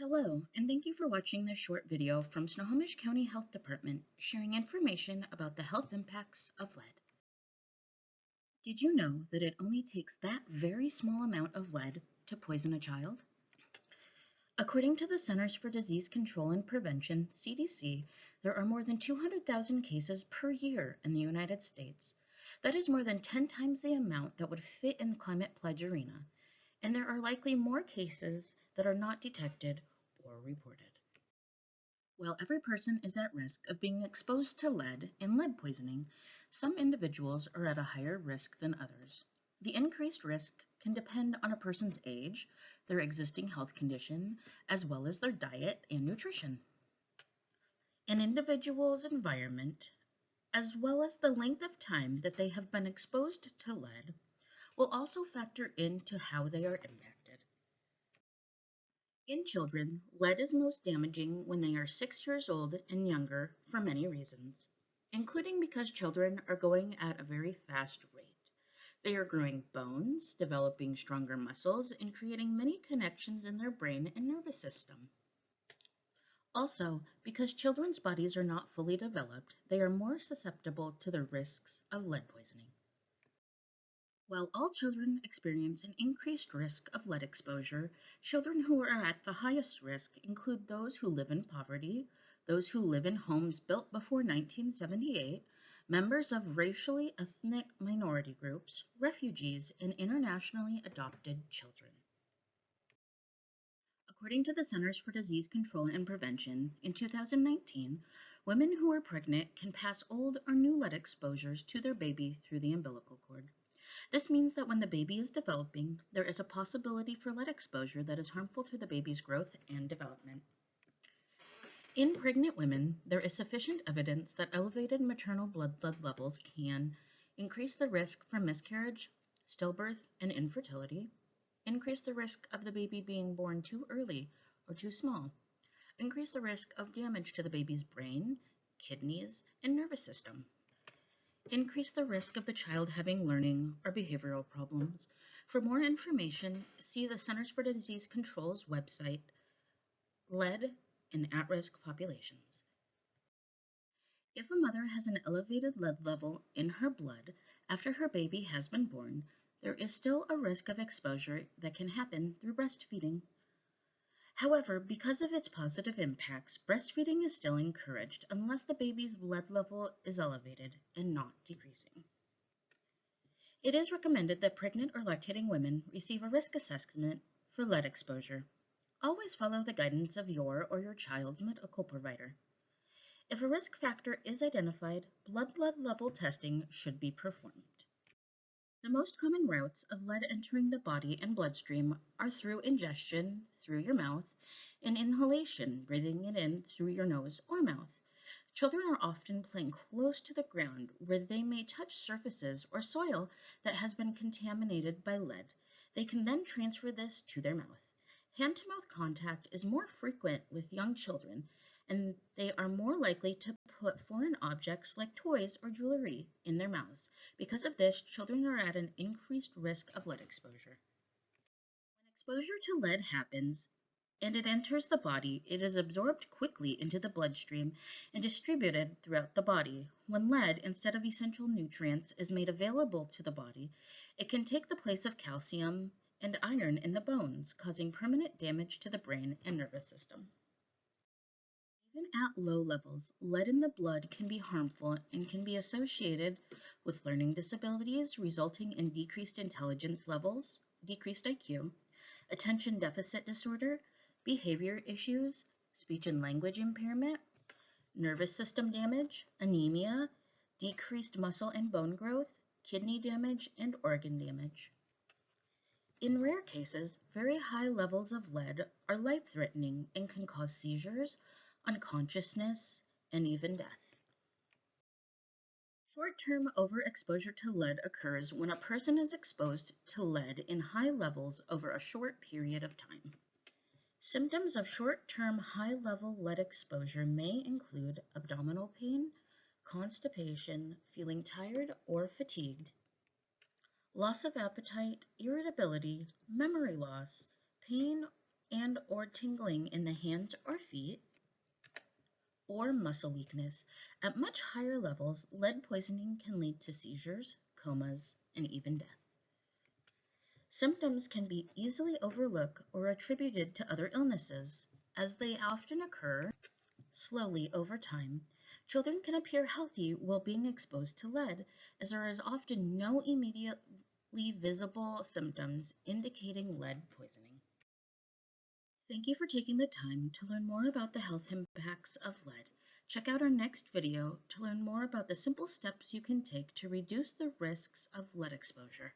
Hello, and thank you for watching this short video from Snohomish County Health Department sharing information about the health impacts of lead. Did you know that it only takes that very small amount of lead to poison a child? According to the Centers for Disease Control and Prevention, CDC, there are more than 200,000 cases per year in the United States. That is more than 10 times the amount that would fit in the Climate Pledge arena, and there are likely more cases that are not detected or reported. While every person is at risk of being exposed to lead and lead poisoning, some individuals are at a higher risk than others. The increased risk can depend on a person's age, their existing health condition, as well as their diet and nutrition. An individual's environment, as well as the length of time that they have been exposed to lead, will also factor into how they are impacted. In children, lead is most damaging when they are 6 years old and younger for many reasons, including because children are growing at a very fast rate. They are growing bones, developing stronger muscles, and creating many connections in their brain and nervous system. Also, because children's bodies are not fully developed, they are more susceptible to the risks of lead poisoning. While all children experience an increased risk of lead exposure, children who are at the highest risk include those who live in poverty, those who live in homes built before 1978, members of racially ethnic minority groups, refugees, and internationally adopted children. According to the Centers for Disease Control and Prevention, in 2019, women who are pregnant can pass old or new lead exposures to their baby through the umbilical cord. This means that when the baby is developing, there is a possibility for lead exposure that is harmful to the baby's growth and development. In pregnant women, there is sufficient evidence that elevated maternal blood lead levels can increase the risk for miscarriage, stillbirth, and infertility, increase the risk of the baby being born too early or too small, increase the risk of damage to the baby's brain, kidneys, and nervous system, increase the risk of the child having learning or behavioral problems. For more information, see the Centers for Disease Control's website, Lead in At-Risk Populations. If a mother has an elevated lead level in her blood after her baby has been born, there is still a risk of exposure that can happen through breastfeeding. However, because of its positive impacts, breastfeeding is still encouraged unless the baby's lead level is elevated and not decreasing. It is recommended that pregnant or lactating women receive a risk assessment for lead exposure. Always follow the guidance of your or your child's medical provider. If a risk factor is identified, blood lead level testing should be performed. The most common routes of lead entering the body and bloodstream are through ingestion through your mouth and inhalation, breathing it in through your nose or mouth. Children are often playing close to the ground where they may touch surfaces or soil that has been contaminated by lead. They can then transfer this to their mouth. Hand-to-mouth contact is more frequent with young children, and they are more likely to put foreign objects like toys or jewelry in their mouths. Because of this, children are at an increased risk of lead exposure. When exposure to lead happens and it enters the body, it is absorbed quickly into the bloodstream and distributed throughout the body. When lead, instead of essential nutrients, is made available to the body, it can take the place of calcium and iron in the bones, causing permanent damage to the brain and nervous system. Even at low levels, lead in the blood can be harmful and can be associated with learning disabilities, resulting in decreased intelligence levels, decreased IQ, attention deficit disorder, behavior issues, speech and language impairment, nervous system damage, anemia, decreased muscle and bone growth, kidney damage, and organ damage. In rare cases, very high levels of lead are life-threatening and can cause seizures, unconsciousness, and even death. Short-term overexposure to lead occurs when a person is exposed to lead in high levels over a short period of time. Symptoms of short-term high-level lead exposure may include abdominal pain, constipation, feeling tired or fatigued, loss of appetite, irritability, memory loss, pain and or tingling in the hands or feet, or muscle weakness. At much higher levels, lead poisoning can lead to seizures, comas, and even death. Symptoms can be easily overlooked or attributed to other illnesses, as they often occur slowly over time. Children can appear healthy while being exposed to lead, as there is often no immediately visible symptoms indicating lead poisoning. Thank you for taking the time to learn more about the health impacts of lead. Check out our next video to learn more about the simple steps you can take to reduce the risks of lead exposure.